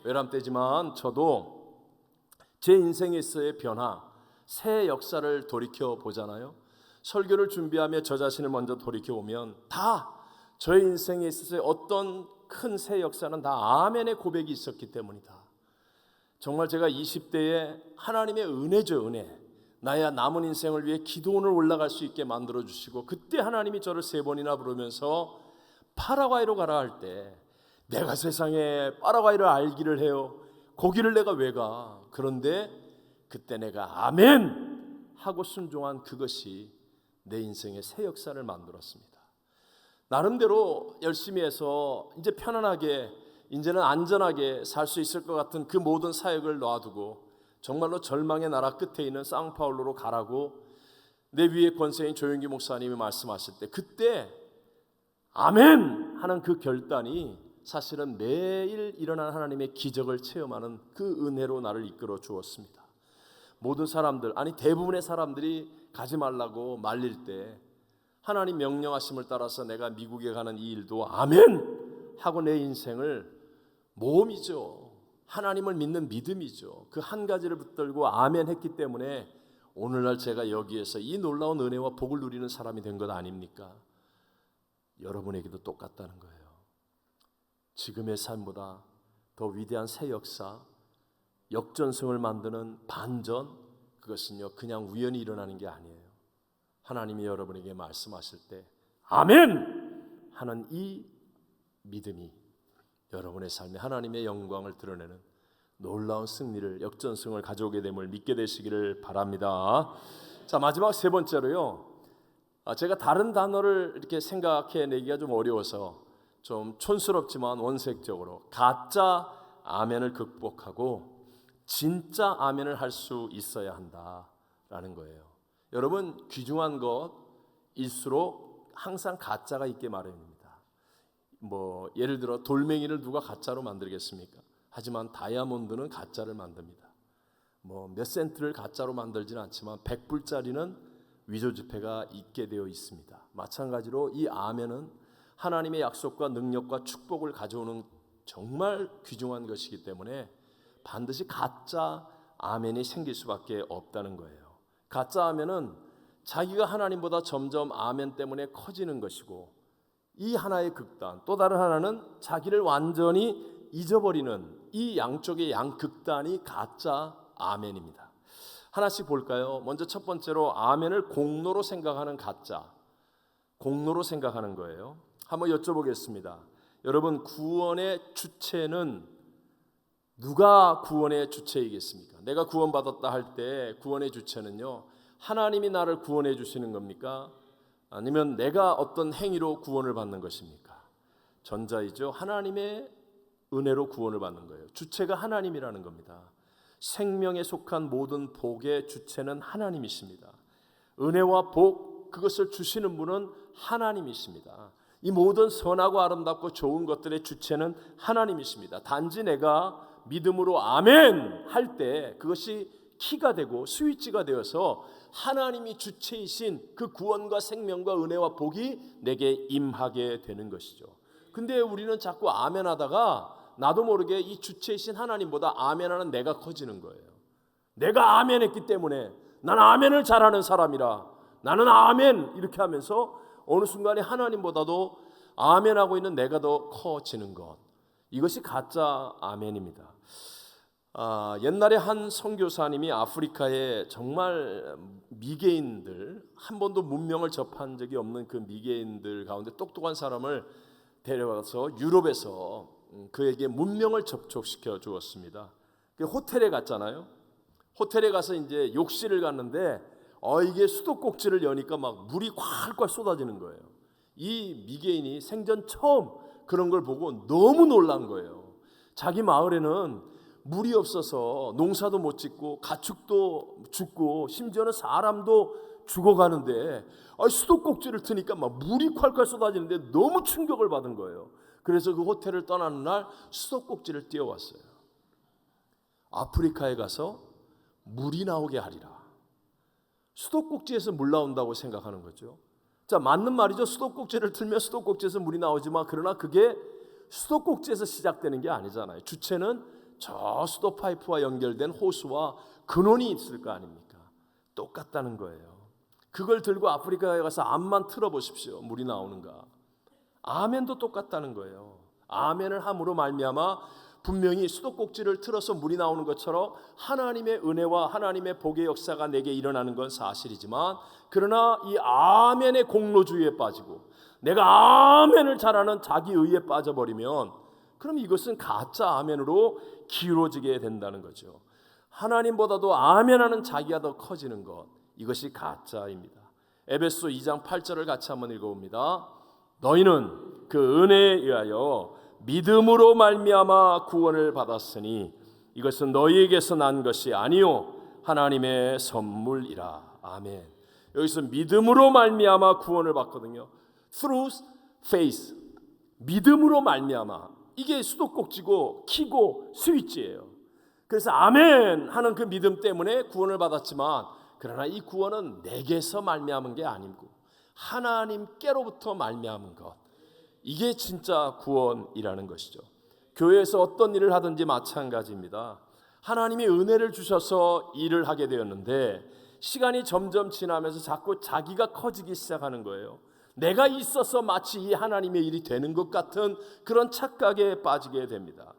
외람되지만 저도 제 인생에서의 변화, 새 역사를 돌이켜 보잖아요. 설교를 준비하며 저 자신을 먼저 돌이켜 보면 다 저의 인생에 있어서의 어떤 큰 새 역사는 다 아멘의 고백이 있었기 때문이다. 정말 제가 20대에 하나님의 은혜죠, 은혜. 나의 남은 인생을 위해 기도원을 올라갈 수 있게 만들어 주시고, 그때 하나님이 저를 3번이나 부르면서 파라과이로 가라 할 때, 내가 세상에 파라과이를 알기를 해요. 거기를 내가 왜 가? 그런데 그때 내가 아멘 하고 순종한 그것이 내 인생의 새 역사를 만들었습니다. 나름대로 열심히 해서 이제 편안하게, 이제는 안전하게 살 수 있을 것 같은 그 모든 사역을 놔두고 정말로 절망의 나라 끝에 있는 상파울로로 가라고 내 위에 권세인 조용기 목사님이 말씀하실 때, 그때 아멘 하는 그 결단이 사실은 매일 일어나는 하나님의 기적을 체험하는 그 은혜로 나를 이끌어 주었습니다. 모든 사람들, 아니 대부분의 사람들이 가지 말라고 말릴 때 하나님 명령하심을 따라서 내가 미국에 가는 이 일도 아멘 하고 내 인생을, 모험이죠, 하나님을 믿는 믿음이죠, 그 한 가지를 붙들고 아멘 했기 때문에 오늘날 제가 여기에서 이 놀라운 은혜와 복을 누리는 사람이 된 것 아닙니까? 여러분에게도 똑같다는 거예요. 지금의 삶보다 더 위대한 새 역사, 역전승을 만드는 반전, 그것은요 그냥 우연히 일어나는 게 아니에요. 하나님이 여러분에게 말씀하실 때 아멘 하는 이 믿음이 여러분의 삶에 하나님의 영광을 드러내는 놀라운 승리를, 역전승을 가져오게 됨을 믿게 되시기를 바랍니다. 자, 마지막 세 번째로요, 제가 다른 단어를 이렇게 생각해내기가 좀 어려워서 좀 촌스럽지만 원색적으로 가짜 아멘을 극복하고 진짜 아멘을 할 수 있어야 한다라는 거예요. 여러분, 귀중한 것일수록 항상 가짜가 있게 마련입니다. 예를 들어 돌멩이를 누가 가짜로 만들겠습니까? 하지만 다이아몬드는 가짜를 만듭니다. 몇 센트를 가짜로 만들지는 않지만 100불짜리는 위조 지폐가 있게 되어 있습니다. 마찬가지로 이 아멘은 하나님의 약속과 능력과 축복을 가져오는 정말 귀중한 것이기 때문에 반드시 가짜 아멘이 생길 수밖에 없다는 거예요. 가짜 아멘은 자기가 하나님보다 점점 아멘 때문에 커지는 것이고, 이 하나의 극단, 또 다른 하나는 자기를 완전히 잊어버리는 이 양쪽의 양극단이 가짜 아멘입니다. 하나씩 볼까요? 먼저 첫 번째로 아멘을 공로로 생각하는 가짜, 공로로 생각하는 거예요. 한번 여쭤보겠습니다. 여러분, 구원의 주체는 누가 구원의 주체이겠습니까? 내가 구원받았다 할 때 구원의 주체는요, 하나님이 나를 구원해 주시는 겁니까? 아니면 내가 어떤 행위로 구원을 받는 것입니까? 전자이죠. 하나님의 은혜로 구원을 받는 거예요. 주체가 하나님이라는 겁니다. 생명에 속한 모든 복의 주체는 하나님이십니다. 은혜와 복, 그것을 주시는 분은 하나님이십니다. 이 모든 선하고 아름답고 좋은 것들의 주체는 하나님이십니다. 단지 내가 믿음으로 아멘 할 때 그것이 키가 되고 스위치가 되어서 하나님이 주체이신 그 구원과 생명과 은혜와 복이 내게 임하게 되는 것이죠. 근데 우리는 자꾸 아멘 하다가 나도 모르게 이 주체이신 하나님보다 아멘하는 내가 커지는 거예요. 내가 아멘했기 때문에 나는 아멘을 잘하는 사람이라, 나는 아멘 이렇게 하면서 어느 순간에 하나님보다도 아멘하고 있는 내가 더 커지는 것, 이것이 가짜 아멘입니다. 옛날에 한 선교사님이 아프리카에 정말 미개인들, 한 번도 문명을 접한 적이 없는 그 미개인들 가운데 똑똑한 사람을 데려와서 유럽에서 그에게 문명을 접촉시켜 주었습니다. 호텔에 갔잖아요. 호텔에 가서 이제 욕실을 갔는데 이게 수도꼭지를 여니까 막 물이 콸콸 쏟아지는 거예요. 이 미개인이 생전 처음 그런 걸 보고 너무 놀란 거예요. 자기 마을에는 물이 없어서 농사도 못 짓고 가축도 죽고 심지어는 사람도 죽어가는데 수도꼭지를 트니까 막 물이 콸콸 쏟아지는데 너무 충격을 받은 거예요. 그래서 그 호텔을 떠나는 날 수도꼭지를 띄워왔어요. 아프리카에 가서 물이 나오게 하리라. 수도꼭지에서 물 나온다고 생각하는 거죠. 자, 맞는 말이죠. 수도꼭지를 틀면 수도꼭지에서 물이 나오지만, 그러나 그게 수도꼭지에서 시작되는 게 아니잖아요. 주체는 저 수도 파이프와 연결된 호수와 근원이 있을 거 아닙니까? 똑같다는 거예요. 그걸 들고 아프리카에 가서 암만 틀어보십시오. 물이 나오는가. 아멘도 똑같다는 거예요. 아멘을 함으로 말미암아 분명히 수도꼭지를 틀어서 물이 나오는 것처럼 하나님의 은혜와 하나님의 복의 역사가 내게 일어나는 건 사실이지만, 그러나 이 아멘의 공로주의에 빠지고 내가 아멘을 잘하는 자기 의에 빠져버리면, 그럼 이것은 가짜 아멘으로 기울어지게 된다는 거죠. 하나님보다도 아멘하는 자기가 더 커지는 것, 이것이 가짜입니다. 에베소 2장 8절을 같이 한번 읽어봅니다. 너희는 그 은혜에 의하여 믿음으로 말미암아 구원을 받았으니 이것은 너희에게서 난 것이 아니요 하나님의 선물이라. 아멘. 여기서 믿음으로 말미암아 구원을 받거든요. Through faith, 믿음으로 말미암아. 이게 수도꼭지고 키고 스위치예요. 그래서 아멘 하는 그 믿음 때문에 구원을 받았지만, 그러나 이 구원은 내게서 말미암은 게 아니고 하나님께로부터 말미암은 것, 이게 진짜 구원이라는 것이죠. 교회에서 어떤 일을 하든지 마찬가지입니다. 하나님이 은혜를 주셔서 일을 하게 되었는데 시간이 점점 지나면서 자꾸 자기가 커지기 시작하는 거예요. 내가 있어서 마치 이 하나님의 일이 되는 것 같은 그런 착각에 빠지게 됩니다.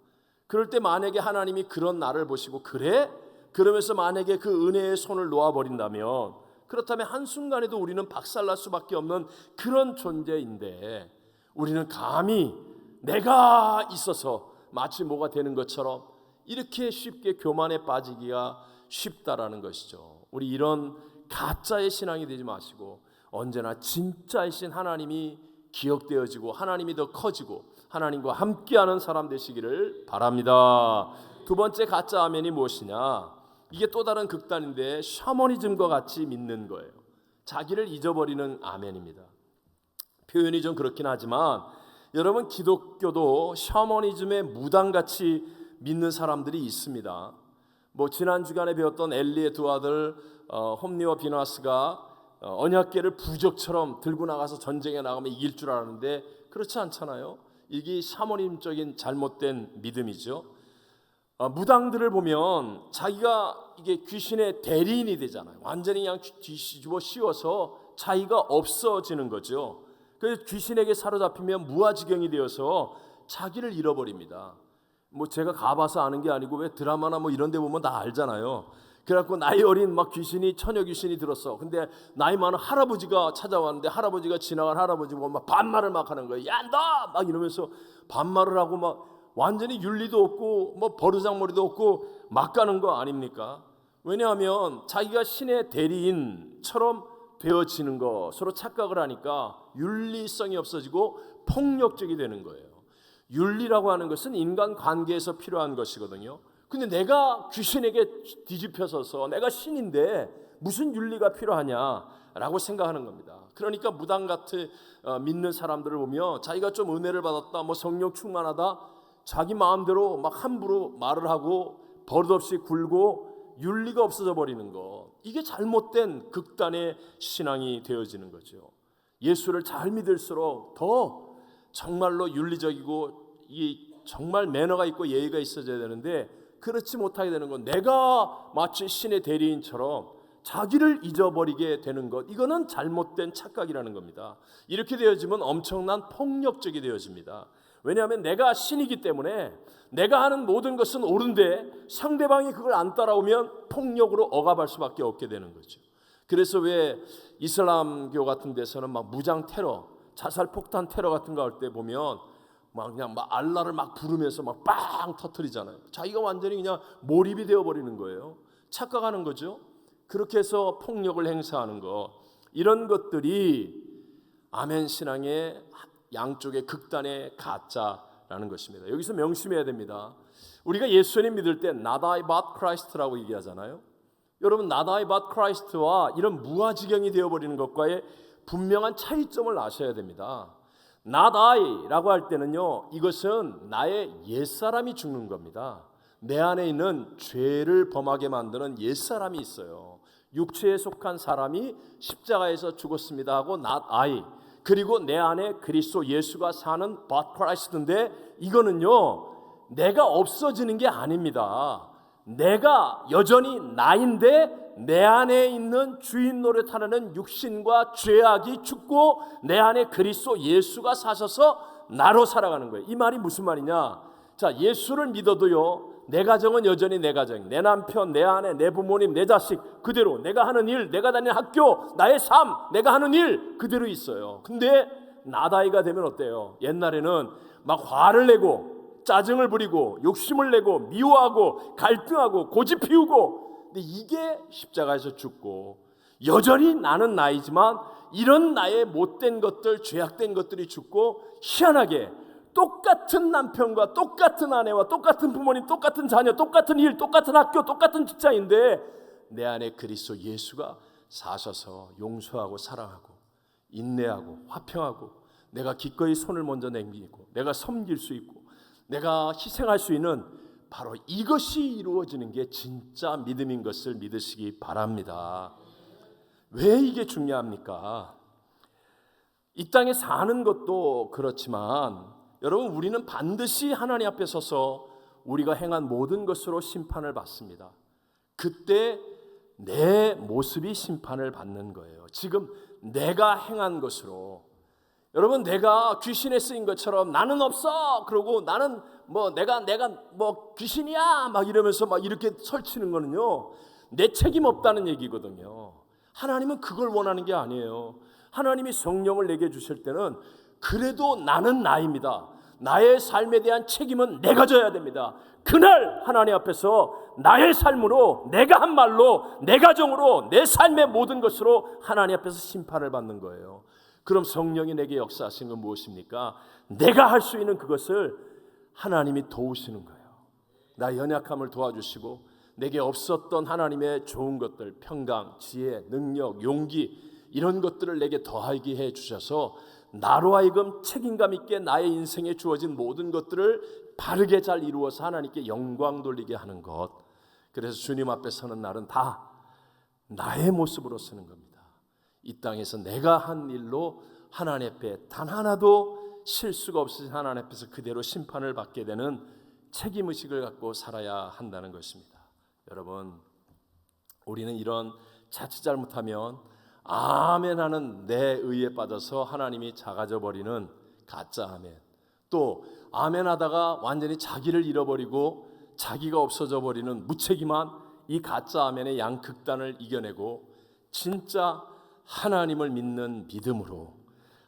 그럴 때 만약에 하나님이 그런 나를 보시고 그래? 그러면서 만약에 그 은혜의 손을 놓아버린다면, 그렇다면 한순간에도 우리는 박살날 수밖에 없는 그런 존재인데, 우리는 감히 내가 있어서 마치 뭐가 되는 것처럼 이렇게 쉽게 교만에 빠지기가 쉽다라는 것이죠. 우리 이런 가짜의 신앙이 되지 마시고 언제나 진짜이신 하나님이 기억되어지고 하나님이 더 커지고 하나님과 함께하는 사람 되시기를 바랍니다. 두 번째 가짜 아멘이 무엇이냐? 이게 또 다른 극단인데 샤머니즘과 같이 믿는 거예요. 자기를 잊어버리는 아멘입니다. 표현이 좀 그렇긴 하지만 여러분, 기독교도 샤머니즘의 무당같이 믿는 사람들이 있습니다. 지난 주간에 배웠던 엘리의 두 아들 홈니와 비나스가 언약궤를 부적처럼 들고 나가서 전쟁에 나가면 이길 줄 알았는데 그렇지 않잖아요. 이게 샤머님적인 잘못된 믿음이죠. 무당들을 보면 자기가 이게 귀신의 대리인이 되잖아요. 완전히 그냥 뒤집어 씌워서 자기가 없어지는 거죠. 그래서 귀신에게 사로잡히면 무아지경이 되어서 자기를 잃어버립니다. 뭐 제가 가봐서 아는 게 아니고 왜 드라마나 뭐 이런 데 보면 다 알잖아요. 그래갖고 나이 어린 막 귀신이, 처녀 귀신이 들었어. 근데 나이 많은 할아버지가 찾아왔는데 할아버지가 지나간 할아버지 보고 막 반말을 막 하는 거예요. 야, 너! 막 이러면서 반말을 하고 막 완전히 윤리도 없고 뭐 버르장머리도 없고 막 가는 거 아닙니까? 왜냐하면 자기가 신의 대리인처럼 되어지는 거, 서로 착각을 하니까 윤리성이 없어지고 폭력적이 되는 거예요. 윤리라고 하는 것은 인간 관계에서 필요한 것이거든요. 근데 내가 귀신에게 뒤집혀서서 내가 신인데 무슨 윤리가 필요하냐라고 생각하는 겁니다. 그러니까 무당 같은 믿는 사람들을 보면 자기가 좀 은혜를 받았다, 뭐 성령 충만하다, 자기 마음대로 막 함부로 말을 하고 버릇없이 굴고 윤리가 없어져 버리는 거, 이게 잘못된 극단의 신앙이 되어지는 거죠. 예수를 잘 믿을수록 더 정말로 윤리적이고 이 정말 매너가 있고 예의가 있어져야 되는데 그렇지 못하게 되는 건 내가 마치 신의 대리인처럼 자기를 잊어버리게 되는 것, 이거는 잘못된 착각이라는 겁니다. 이렇게 되어지면 엄청난 폭력적이 되어집니다. 왜냐하면 내가 신이기 때문에 내가 하는 모든 것은 옳은데 상대방이 그걸 안 따라오면 폭력으로 억압할 수밖에 없게 되는 거죠. 그래서 왜 이슬람교 같은 데서는 막 무장 테러, 자살 폭탄 테러 같은 거 할 때 보면 막 그냥 막 알라를 막 부르면서 막 빵 터뜨리잖아요. 자기가 완전히 그냥 몰입이 되어 버리는 거예요. 착각하는 거죠. 그렇게 해서 폭력을 행사하는 거, 이런 것들이 아멘 신앙의 양쪽의 극단의 가짜라는 것입니다. 여기서 명심해야 됩니다. 우리가 예수님 믿을 때 not I but Christ라고 얘기하잖아요. 여러분, not I but Christ와 이런 무아지경이 되어버리는 것과의 분명한 차이점을 아셔야 됩니다. not I라고 할 때는요, 이것은 나의 옛사람이 죽는 겁니다. 내 안에 있는 죄를 범하게 만드는 옛사람이 있어요. 육체에 속한 사람이 십자가에서 죽었습니다 하고 not I, 그리고 내 안에 그리스도 예수가 사는 but Christ인데, 이거는요 내가 없어지는 게 아닙니다. 내가 여전히 나인데 내 안에 있는 주인 노릇하는 육신과 죄악이 죽고 내 안에 그리스도 예수가 사셔서 나로 살아가는 거예요. 이 말이 무슨 말이냐? 자, 예수를 믿어도요 내 가정은 여전히 내 가정, 내 남편, 내 아내, 내 부모님, 내 자식 그대로, 내가 하는 일, 내가 다니는 학교, 나의 삶, 내가 하는 일 그대로 있어요. 근데 나다이가 되면 어때요? 옛날에는 막 화를 내고 짜증을 부리고 욕심을 내고 미워하고 갈등하고 고집 피우고, 근데 이게 십자가에서 죽고 여전히 나는 나이지만 이런 나의 못된 것들, 죄악된 것들이 죽고, 희한하게 똑같은 남편과 똑같은 아내와 똑같은 부모님, 똑같은 자녀, 똑같은 일, 똑같은 학교, 똑같은 직장인데 내 안에 그리스도 예수가 사셔서 용서하고 사랑하고 인내하고 화평하고 내가 기꺼이 손을 먼저 내밀고 내가 섬길 수 있고 내가 희생할 수 있는, 바로 이것이 이루어지는 게 진짜 믿음인 것을 믿으시기 바랍니다. 왜 이게 중요합니까? 이 땅에 사는 것도 그렇지만 여러분, 우리는 반드시 하나님 앞에 서서 우리가 행한 모든 것으로 심판을 받습니다. 그때 내 모습이 심판을 받는 거예요. 지금 내가 행한 것으로. 여러분, 내가 귀신에 쓰인 것처럼 나는 없어 그러고 나는 뭐 내가 뭐 귀신이야 막 이러면서 막 이렇게 설치는 거는요 내 책임 없다는 얘기거든요. 하나님은 그걸 원하는 게 아니에요. 하나님이 성령을 내게 주실 때는 그래도 나는 나입니다. 나의 삶에 대한 책임은 내가 져야 됩니다. 그날 하나님 앞에서 나의 삶으로, 내가 한 말로, 내 가정으로, 내 삶의 모든 것으로 하나님 앞에서 심판을 받는 거예요. 그럼 성령이 내게 역사하신 건 무엇입니까? 내가 할 수 있는 그것을 하나님이 도우시는 거예요. 나 연약함을 도와주시고 내게 없었던 하나님의 좋은 것들, 평강, 지혜, 능력, 용기, 이런 것들을 내게 더하게 해주셔서 나로 하여금 책임감 있게 나의 인생에 주어진 모든 것들을 바르게 잘 이루어서 하나님께 영광 돌리게 하는 것. 그래서 주님 앞에 서는 날은 다 나의 모습으로 서는 겁니다. 이 땅에서 내가 한 일로 하나님 앞에 단 하나도 실수가 없으신 하나님 앞에서 그대로 심판을 받게 되는 책임의식을 갖고 살아야 한다는 것입니다. 여러분, 우리는 이런 자칫 잘못하면 아멘 하는 내 의에 빠져서 하나님이 작아져 버리는 가짜 아멘, 또 아멘 하다가 완전히 자기를 잃어버리고 자기가 없어져 버리는 무책임한 이 가짜 아멘의 양극단을 이겨내고 진짜 하나님을 믿는 믿음으로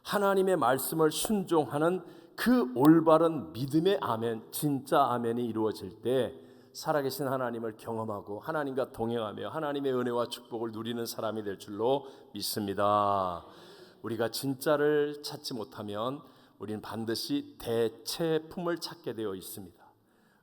하나님의 말씀을 순종하는 그 올바른 믿음의 아멘, 진짜 아멘이 이루어질 때 살아계신 하나님을 경험하고 하나님과 동행하며 하나님의 은혜와 축복을 누리는 사람이 될 줄로 믿습니다. 우리가 진짜를 찾지 못하면 우리는 반드시 대체품을 찾게 되어 있습니다.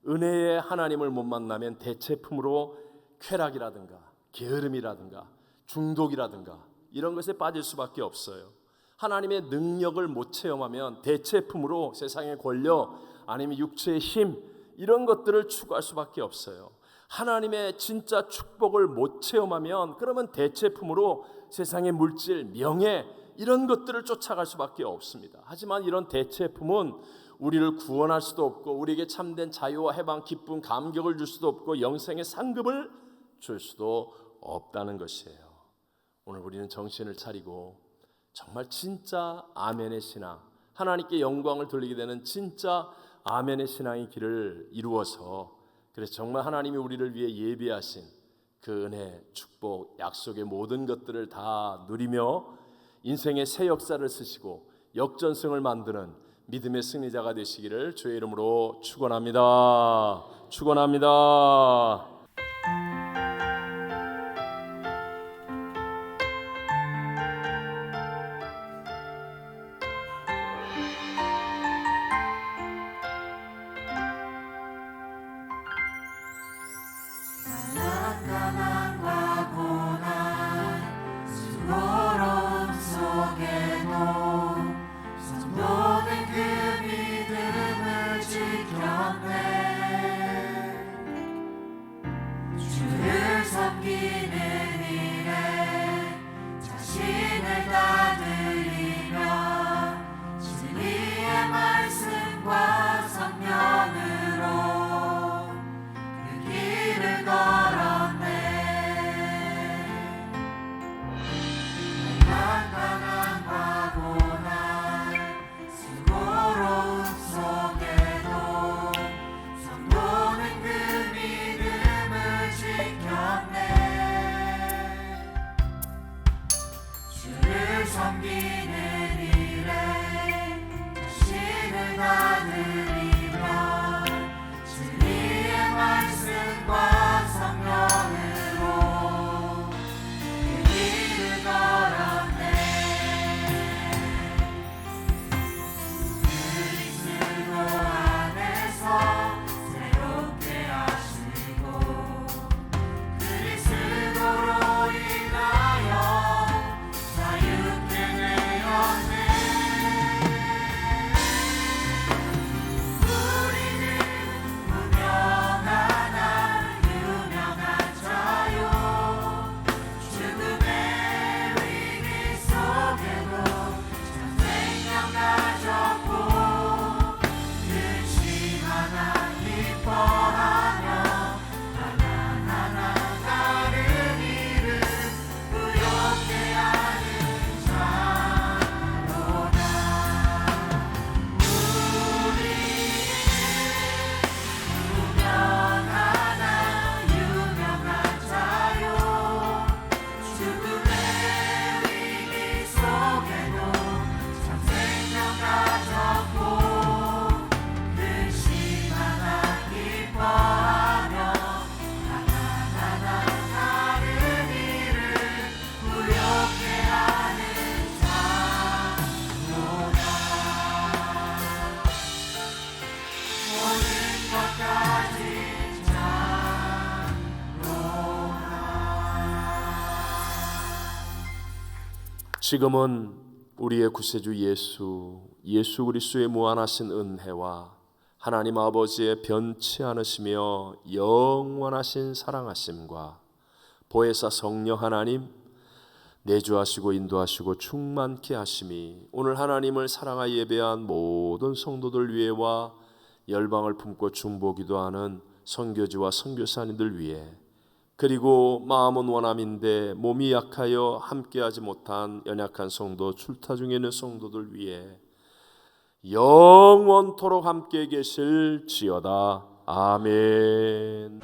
은혜의 하나님을 못 만나면 대체품으로 쾌락이라든가 게으름이라든가 중독이라든가 이런 것에 빠질 수밖에 없어요. 하나님의 능력을 못 체험하면 대체품으로 세상의 권력 아니면 육체의 힘 이런 것들을 추구할 수밖에 없어요. 하나님의 진짜 축복을 못 체험하면 그러면 대체품으로 세상의 물질, 명예 이런 것들을 쫓아갈 수밖에 없습니다. 하지만 이런 대체품은 우리를 구원할 수도 없고 우리에게 참된 자유와 해방, 기쁨, 감격을 줄 수도 없고 영생의 상급을 줄 수도 없다는 것이에요. 오늘 우리는 정신을 차리고 정말 진짜 아멘의 신앙, 하나님께 영광을 돌리게 되는 진짜 아멘의 신앙의 길을 이루어서 그래서 정말 하나님이 우리를 위해 예비하신 그 은혜, 축복, 약속의 모든 것들을 다 누리며 인생의 새 역사를 쓰시고 역전승을 만드는 믿음의 승리자가 되시기를 주의 이름으로 축원합니다. 축원합니다. 난감함과 고난 수고로움 속에도 성도는 그 믿음을 지켰네. 주를 섬기는 일에 자신을 다 드리며 진리의 말씀과 성령으로 그 길을 걸었네. 난감함과 고난 수고로움 속에도 성도는 그 믿음을 지켰네. 주를 섬기는 일에 자신을 다 드리며 진리의 말씀과 성령으로 그 길을 걸었네. 그리스도 안에서 새롭게 하시고 그리스도로 인하여 자유케 되었네. 우리는 무명하나 유명한 자요. 죽음의 위기 속에도 참 생명 가졌고 근심하나 기뻐하며 하나하나 다른 이름 부욕케 하는 자로다. 무명하나 유명한 자요. 죽음의 위기 속에도 참 생명 가졌고 근심하나 기뻐하며 하나하나 다른 이름 부욕케 하는 자로다. 모든 것 가진 지금은 우리의 구세주 예수 그리스도의 무한하신 은혜와 하나님 아버지의 변치 않으시며 영원하신 사랑하심과 보혜사 성령 하나님, 내주하시고 인도하시고 충만케 하심이 오늘 하나님을 사랑하여 예배한 모든 성도들 위에와 열방을 품고 중보기도하는 선교지와 선교사님들 위해, 그리고 마음은 원함인데 몸이 약하여 함께하지 못한 연약한 성도, 출타 중에 있는 성도들 위해 영원토록 함께 계실지어다. 아멘.